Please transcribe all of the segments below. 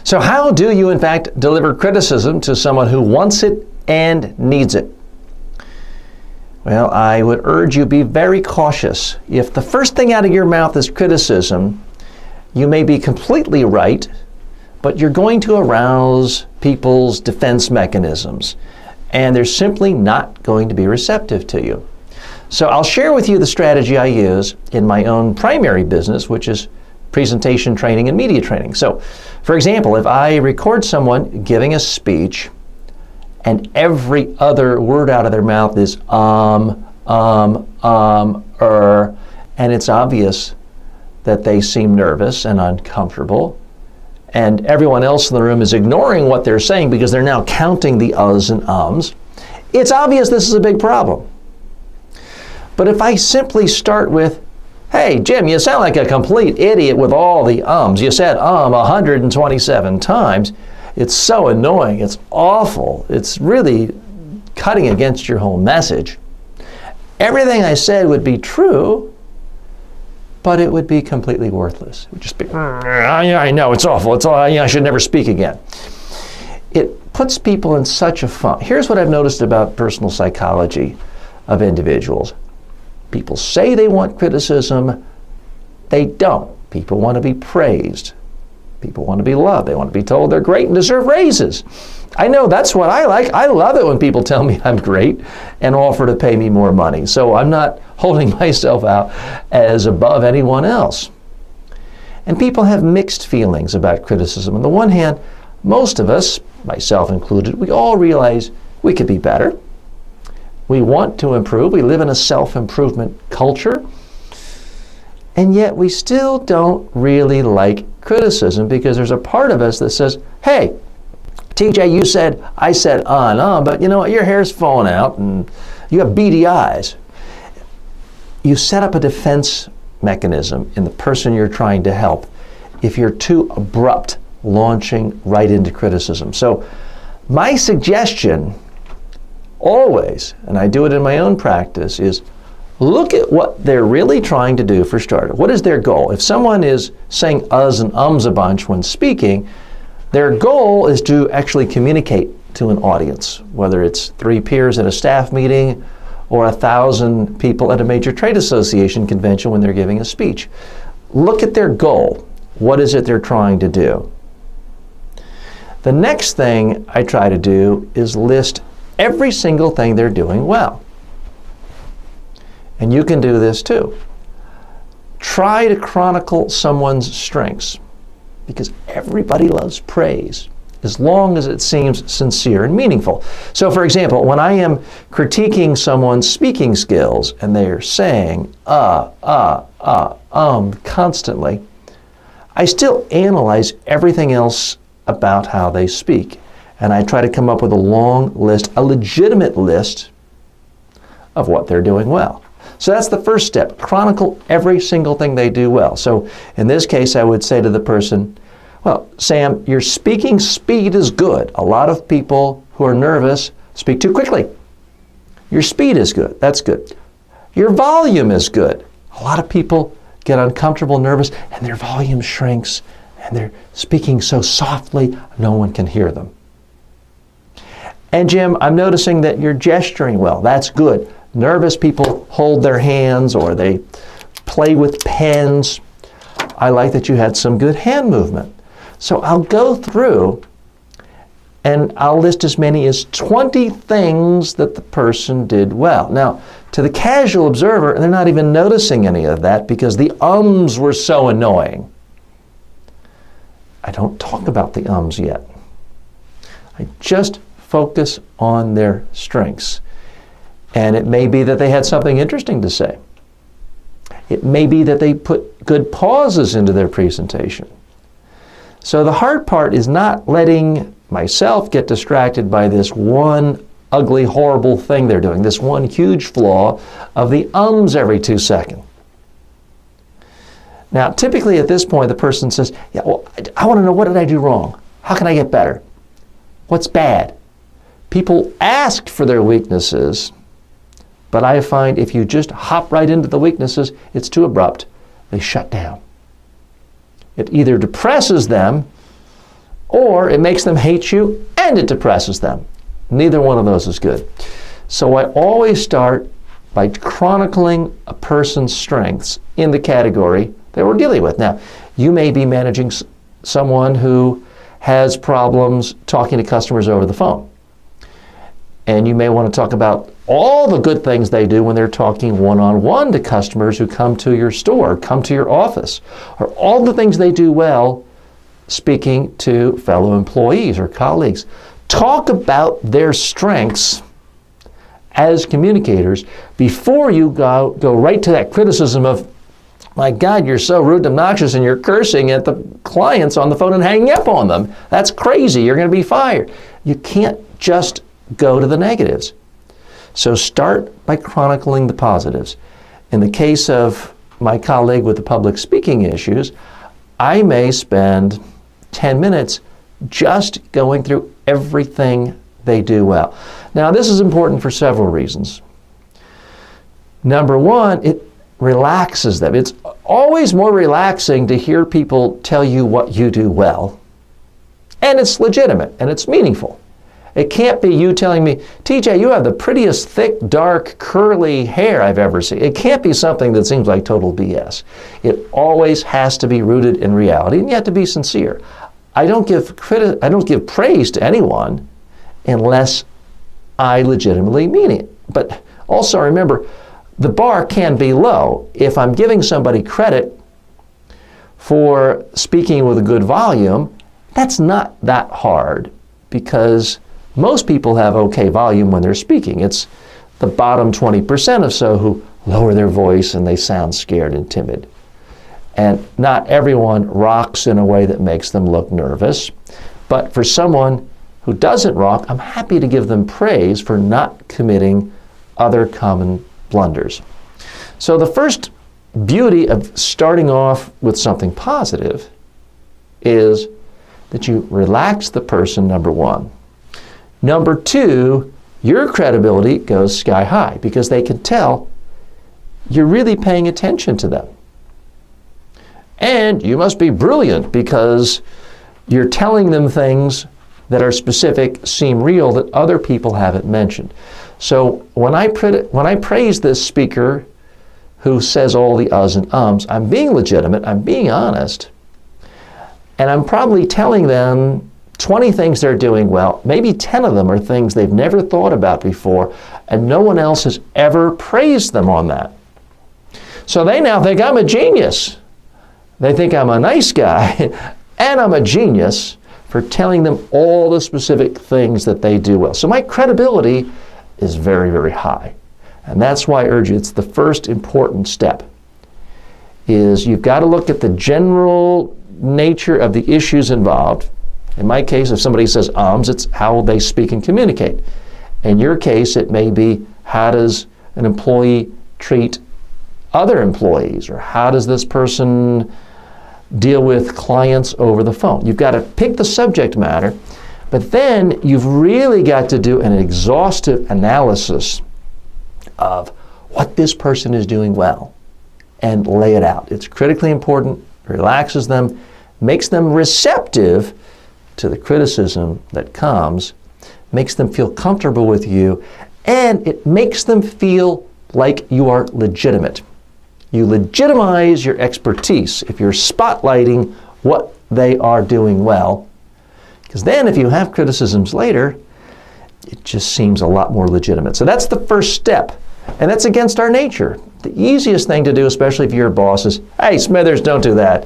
So how do you, in fact, deliver criticism to someone who wants it and needs it? Well, I would urge you be very cautious. If the first thing out of your mouth is criticism, you may be completely right, but you're going to arouse people's defense mechanisms, and they're simply not going to be receptive to you. So I'll share with you the strategy I use in my own primary business, which is presentation training and media training. So, for example, if I record someone giving a speech and every other word out of their mouth is and it's obvious that they seem nervous and uncomfortable, and everyone else in the room is ignoring what they're saying because they're now counting the uhs and ums, it's obvious this is a big problem. But if I simply start with, hey, Jim, you sound like a complete idiot with all the ums. You said 127 times. It's so annoying. It's awful. It's really cutting against your whole message. Everything I said would be true, but it would be completely worthless. It would just be, I know, it's awful. It's all, I should never speak again. It puts people in such a funk. Here's what I've noticed about personal psychology of individuals. People say they want criticism. They don't. People want to be praised. People want to be loved. They want to be told they're great and deserve raises. I know that's what I like. I love it when people tell me I'm great and offer to pay me more money. So I'm not holding myself out as above anyone else. And people have mixed feelings about criticism. On the one hand, most of us, myself included, we all realize we could be better. We want to improve. We live in a self-improvement culture. And yet we still don't really like criticism because there's a part of us that says, hey, TJ, you said, I said but you know what, your hair's falling out and you have beady eyes. You set up a defense mechanism in the person you're trying to help if you're too abrupt launching right into criticism. So my suggestion always, and I do it in my own practice, is look at what they're really trying to do for starters. What is their goal? If someone is saying uhs and ums a bunch when speaking, their goal is to actually communicate to an audience, whether it's 3 peers at a staff meeting or 1,000 people at a major trade association convention when they're giving a speech. Look at their goal. What is it they're trying to do? The next thing I try to do is list every single thing they're doing well. And you can do this too. Try to chronicle someone's strengths, because everybody loves praise as long as it seems sincere and meaningful. So for example, when I am critiquing someone's speaking skills and they're saying constantly, I still analyze everything else about how they speak. And I try to come up with a long list, a legitimate list of what they're doing well. So that's the first step. Chronicle every single thing they do well. So in this case, I would say to the person, well, Sam, your speaking speed is good. A lot of people who are nervous speak too quickly. Your speed is good. That's good. Your volume is good. A lot of people get uncomfortable, nervous, and their volume shrinks, and they're speaking so softly, no one can hear them. And Jim, I'm noticing that you're gesturing well. That's good. Nervous people hold their hands or they play with pens. I like that you had some good hand movement. So I'll go through and I'll list as many as 20 things that the person did well. Now, to the casual observer, they're not even noticing any of that because the ums were so annoying. I don't talk about the ums yet. I just focus on their strengths. And it may be that they had something interesting to say. It may be that they put good pauses into their presentation. So the hard part is not letting myself get distracted by this one ugly, horrible thing they're doing, this one huge flaw of the ums every 2 seconds. Now, typically at this point, the person says, yeah, well, I want to know, what did I do wrong? How can I get better? What's bad? People ask for their weaknesses, but I find if you just hop right into the weaknesses, it's too abrupt. They shut down. It either depresses them or it makes them hate you and it depresses them. Neither one of those is good. So I always start by chronicling a person's strengths in the category that we're dealing with. Now, you may be managing someone who has problems talking to customers over the phone. And you may want to talk about all the good things they do when they're talking one-on-one to customers who come to your store, come to your office, or all the things they do well speaking to fellow employees or colleagues. Talk about their strengths as communicators before you go right to that criticism of, my God, you're so rude and obnoxious and you're cursing at the clients on the phone and hanging up on them. That's crazy. You're going to be fired. You can't just go to the negatives. So start by chronicling the positives. In the case of my colleague with the public speaking issues, I may spend 10 minutes just going through everything they do well. Now, this is important for several reasons. Number one, it relaxes them. It's always more relaxing to hear people tell you what you do well. And it's legitimate and it's meaningful. It can't be you telling me, TJ, you have the prettiest, thick, dark, curly hair I've ever seen. It can't be something that seems like total BS. It always has to be rooted in reality, and you have to be sincere. I don't give praise to anyone unless I legitimately mean it. But also remember, the bar can be low. If I'm giving somebody credit for speaking with a good volume, that's not that hard, because most people have okay volume when they're speaking. It's the bottom 20% or so who lower their voice and they sound scared and timid. And not everyone rocks in a way that makes them look nervous. But for someone who doesn't rock, I'm happy to give them praise for not committing other common blunders. So the first beauty of starting off with something positive is that you relax the person, number one. Number two, your credibility goes sky high because they can tell you're really paying attention to them. And you must be brilliant because you're telling them things that are specific, seem real, that other people haven't mentioned. So when I praise this speaker who says all the uhs and ums, I'm being legitimate, I'm being honest, and I'm probably telling them 20 things they're doing well. Maybe 10 of them are things they've never thought about before, and no one else has ever praised them on that. So they now think I'm a genius. They think I'm a nice guy, and I'm a genius for telling them all the specific things that they do well. So my credibility is very, very high. And that's why I urge you, it's the first important step, is you've got to look at the general nature of the issues involved. In my case, if somebody says ums, it's how they speak and communicate. In your case, it may be how does an employee treat other employees, or how does this person deal with clients over the phone. You've got to pick the subject matter, but then you've really got to do an exhaustive analysis of what this person is doing well and lay it out. It's critically important, relaxes them, makes them receptive to the criticism that comes, makes them feel comfortable with you, and it makes them feel like you are legitimate. You legitimize your expertise if you're spotlighting what they are doing well, because then if you have criticisms later, it just seems a lot more legitimate. So that's the first step, and that's against our nature. The easiest thing to do, especially if you're a boss, is, hey, Smithers, don't do that.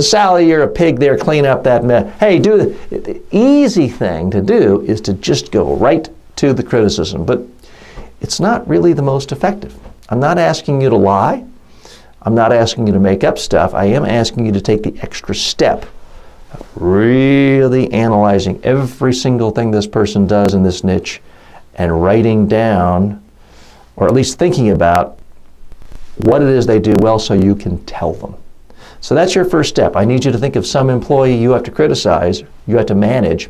Sally, you're a pig there, clean up that mess. Hey, do the easy thing to do is to just go right to the criticism, but it's not really the most effective. I'm not asking you to lie. I'm not asking you to make up stuff. I am asking you to take the extra step of really analyzing every single thing this person does in this niche and writing down, or at least thinking about, what it is they do well so you can tell them. So that's your first step. I need you to think of some employee you have to criticize, you have to manage,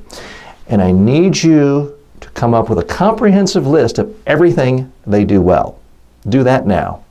and I need you to come up with a comprehensive list of everything they do well. Do that now.